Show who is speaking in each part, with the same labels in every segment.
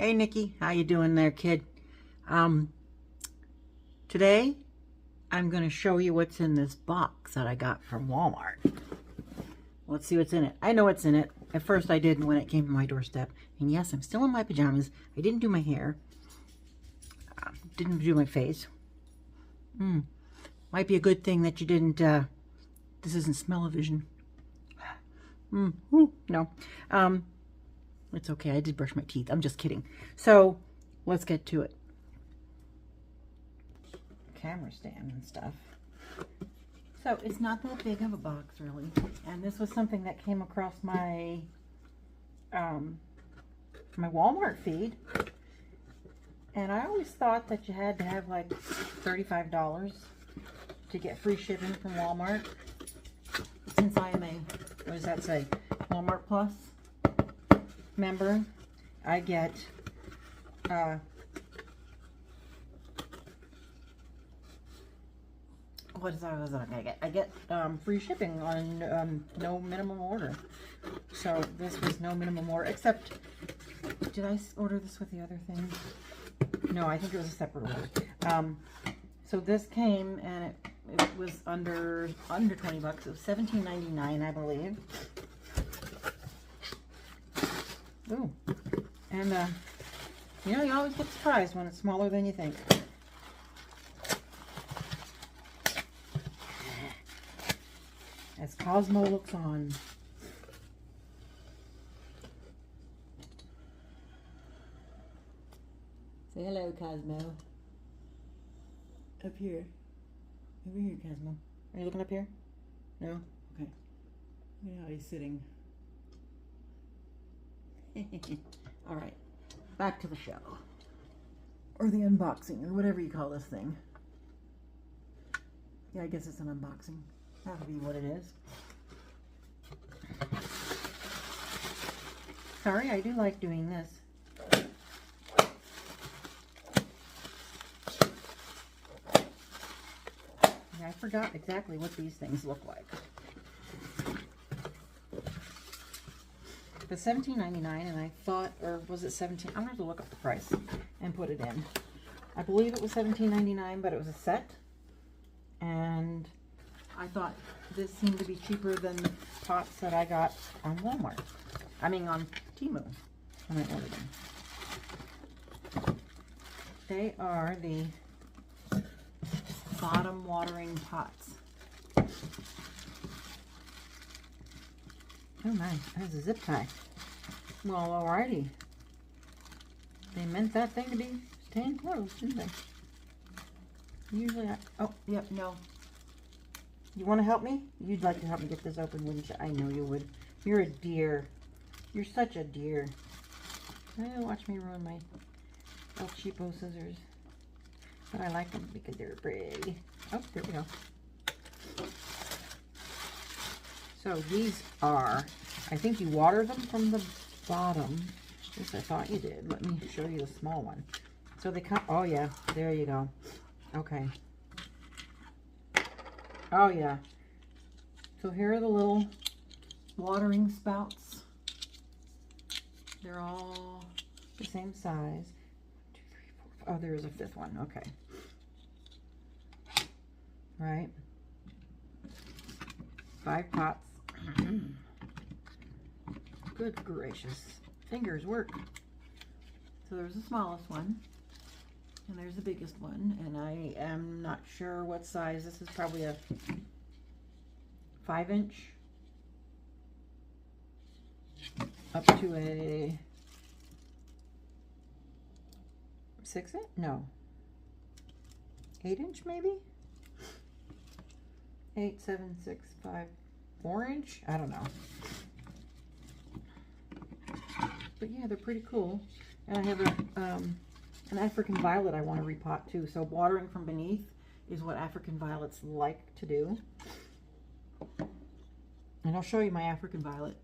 Speaker 1: Hey Nikki, how you doing there, kid? Today I'm going to show you what's in this box that I got from Walmart. Let's see what's in it. I know what's in it. At first I didn't when it came to my doorstep. And yes, I'm still in my pajamas. I didn't do my hair. Didn't do my face. Might be a good thing that you didn't, this isn't smell-o-vision. No. It's okay. I did brush my teeth. I'm just kidding. So let's get to it. Camera stand and stuff. So it's not that big of a box, really. And this was something that came across my my Walmart feed. And I always thought that you had to have like $35 to get free shipping from Walmart. Since I am a, what does that say, Walmart Plus member, I get what is I gonna get? I get free shipping on no minimum order. So this was no minimum order, except, did I order this with the other thing? No, I think it was a separate order. So this came and it was under 20 bucks. It was $17.99, I believe. Ooh, and you know, you always get surprised when it's smaller than you think. As Cosmo looks on. Say hello, Cosmo. Up here. Over here, Cosmo. Are you looking up here? No? Okay. Yeah, he's sitting. All right, back to the show, or the unboxing, or whatever you call this thing. Yeah, I guess it's an unboxing. That'll be what it is. Sorry, I do like doing this. Yeah, I forgot exactly what these things look like. It was $17.99, and I thought, or was it $17? I'm gonna have to look up the price and put it in. I believe it was $17.99, but it was a set, and I thought this seemed to be cheaper than the pots that I got on Walmart. I mean, on Temu when I ordered them. They are the bottom watering pots. Oh my, that's a zip tie. Well, alrighty. They meant that thing to be staying closed, didn't they? Usually oh, yep, no. You want to help me? You'd like to help me get this open, wouldn't you? I know you would. You're a dear. You're such a dear. Watch me ruin my El Cheapo scissors. But I like them because they're pretty. Oh, there we go. So these are, I think you water them from the bottom. Yes, I thought you did. Let me show you the small one. So they come, oh yeah, there you go. Okay. Oh yeah. So here are the little watering spouts. They're all the same size. 1, 2, 3, 4. Oh, there's a fifth one. Okay. Right. 5 pots. Good gracious. Fingers work. So there's the smallest one. And there's the biggest one. And I am not sure what size. This is probably a 5-inch. Up to a 6-inch? No. 8-inch maybe? 8, 7, 6, 5, 4-inch? I don't know. But yeah, they're pretty cool. And I have an African violet I want to repot too. So watering from beneath is what African violets like to do. And I'll show you my African violet.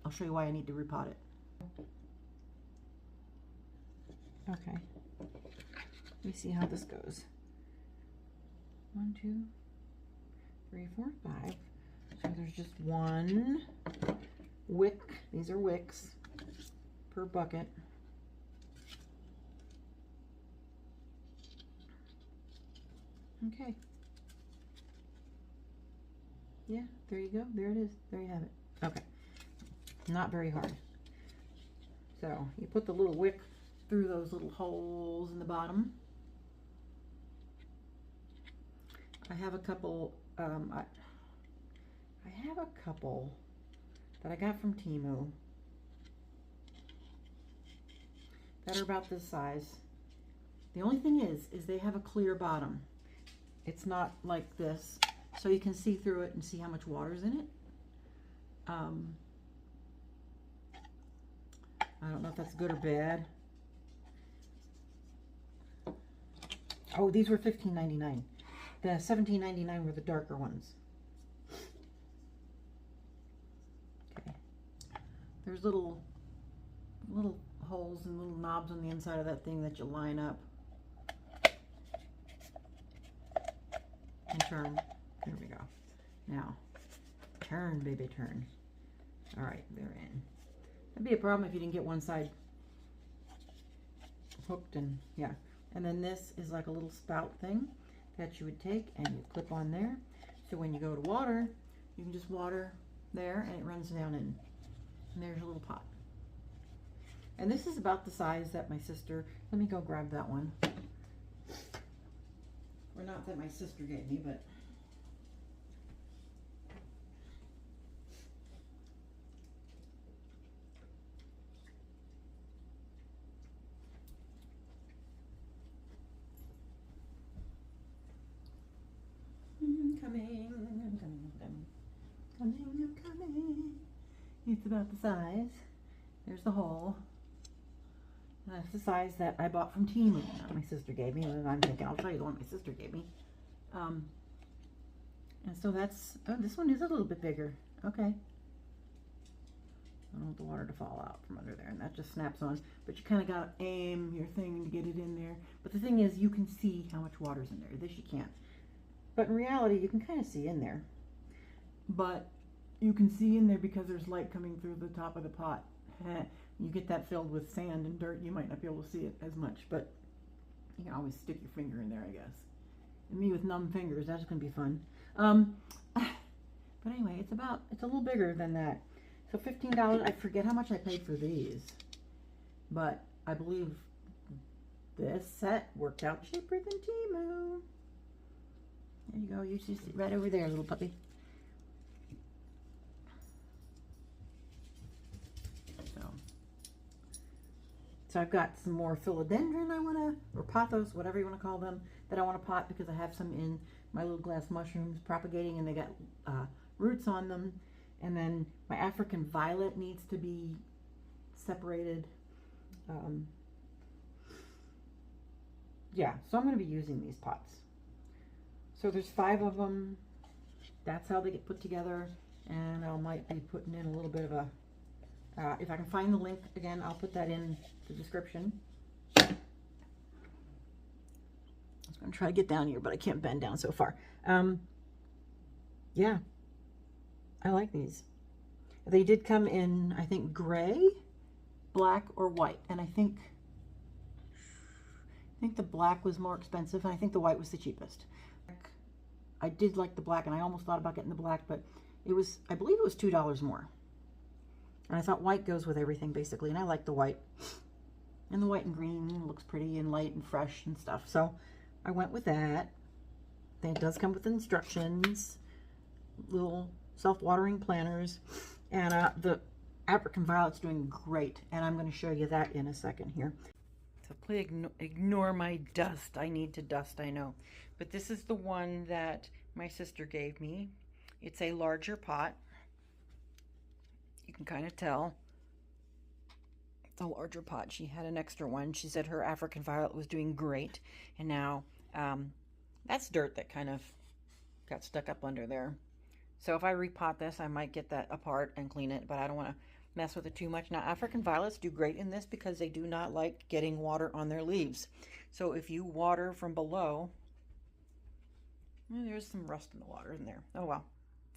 Speaker 1: I'll show you why I need to repot it. Okay. Let me see how this goes. 1, 2, 3, 4, 5. So there's just one wick. These are wicks per bucket. Okay. Yeah, there you go. There it is. There you have it. Okay. Not very hard. So you put the little wick through those little holes in the bottom. I have a couple, I have a couple that I got from Temu that are about this size. The only thing is they have a clear bottom. It's not like this, so you can see through it and see how much water's in it. I don't know if that's good or bad. Oh, these were $15.99. The $17.99 were the darker ones. Okay. There's little holes and little knobs on the inside of that thing that you line up and turn. There we go. Now, turn, baby, turn. All right, they're in. That'd be a problem if you didn't get one side hooked and yeah. And then this is like a little spout thing that you would take and you clip on there. So when you go to water, you can just water there and it runs down in. And there's a little pot. And this is about the size that my sister, let me go grab that one. Or not that my sister gave me, but I'm coming. It's about the size. There's the hole. That's the size that I bought from Temu. My sister gave me. And I'm thinking, I'll show you the one my sister gave me. And so that's, oh, this one is a little bit bigger. Okay. I don't want the water to fall out from under there. And that just snaps on. But you kind of got to aim your thing to get it in there. But the thing is, you can see how much water's in there. This you can't. But in reality, you can kind of see in there. But you can see in there because there's light coming through the top of the pot. You get that filled with sand and dirt, you might not be able to see it as much, but you can always stick your finger in there, I guess. And me with numb fingers, that's going to be fun. But anyway, it's a little bigger than that. So $15, I forget how much I paid for these, but I believe this set worked out cheaper than Temu. There you go, you see right over there, little puppy. So I've got some more philodendron or pothos, whatever you want to call them, that I want to pot because I have some in my little glass mushrooms propagating and they got roots on them. And then my African violet needs to be separated. Yeah, so I'm going to be using these pots. So there's 5 of them. That's how they get put together. And I might be putting in a little bit of a if I can find the link again, I'll put that in the description. I was going to try to get down here, but I can't bend down so far. Yeah, I like these. They did come in, I think, gray, black, or white. And I think the black was more expensive, and I think the white was the cheapest. I did like the black, and I almost thought about getting the black, but it was, I believe it was $2 more. And I thought white goes with everything, basically. And I like the white. And the white and green looks pretty and light and fresh and stuff. So I went with that. Then it does come with instructions. Little self-watering planters. And the African violet's doing great. And I'm going to show you that in a second here. So please ignore my dust. I need to dust, I know. But this is the one that my sister gave me. It's a larger pot. You can kind of tell it's a larger pot. She had an extra one. She said her African violet was doing great. And now that's dirt that kind of got stuck up under there. So if I repot this, I might get that apart and clean it, but I don't want to mess with it too much. Now, African violets do great in this because they do not like getting water on their leaves. So if you water from below, well, there's some rust in the water in there. Oh, well.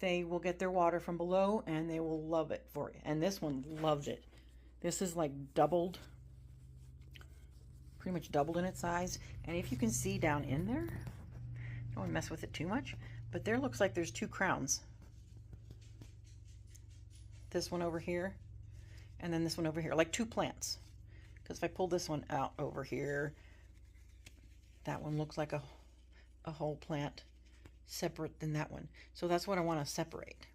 Speaker 1: They will get their water from below and they will love it for you. And this one loved it. This is like doubled, pretty much doubled in its size. And if you can see down in there,
Speaker 2: Don't want to mess with it too much. But there looks like there's 2 crowns. This one over here, and then this one over here, like 2 plants. Because if I pull this one out over here, that one looks like a whole plant separate than that one. So that's what I want to separate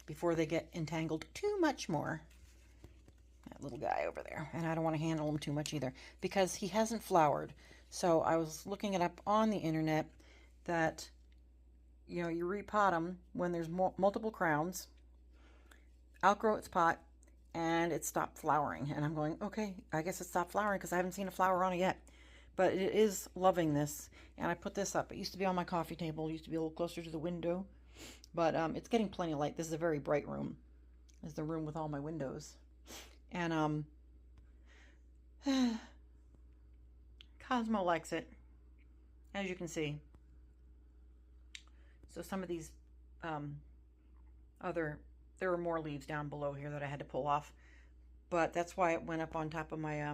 Speaker 2: before they get entangled too much more. That little guy over there. And I don't want to handle him too much either because he hasn't flowered. So I was looking it up on the internet that, you know, you repot them when there's multiple crowns, outgrow its pot, and it stopped flowering. And I'm going, okay, I guess it stopped flowering because I haven't seen a flower on it yet. But it is loving this. And I put this up. It used to be on my coffee table. It used to be a little closer to the window. But it's getting plenty of light. This is a very bright room. This is the room with all my windows. And Cosmo likes it, as you can see. So some of these there were more leaves down below here that I had to pull off. But that's why it went up on top of my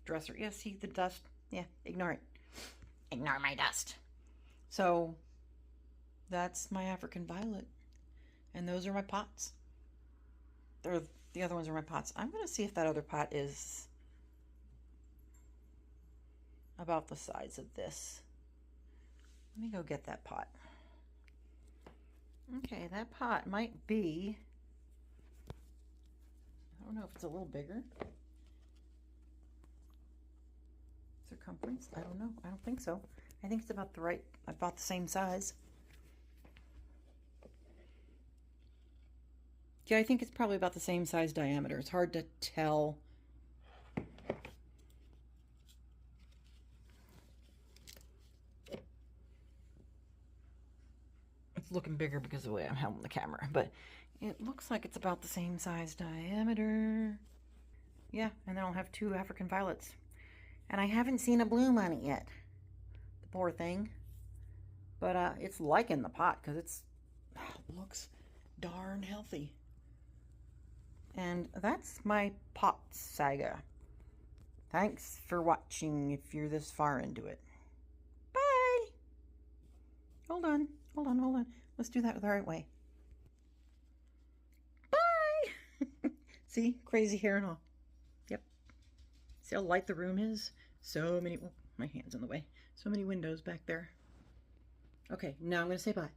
Speaker 2: dresser. Yeah, see the dust? Yeah, ignore it. Ignore my dust. So that's my African violet. And those are my pots. The other ones are my pots. I'm going to see if that other pot is about the size of this. Let me go get that pot. Okay, that pot might be, I don't know if it's a little bigger. Circumference? I don't know. I don't think so. I think it's about the same size. Yeah, I think it's probably about the same size diameter. It's hard to tell. It's looking bigger because of the way I'm holding the camera, but it looks like it's about the same size diameter. Yeah, and then I'll have 2 African violets. And I haven't seen a bloom on it yet. The poor thing. But it's liking the pot because it looks darn healthy. And that's my pot saga. Thanks for watching if you're this far into it. Bye! Hold on. Let's do that the right way. Bye! See? Crazy hair and all. Yep. See how light the room is? So many... Oh, my hand's in the way. So many windows back there. Okay, now I'm going to say bye.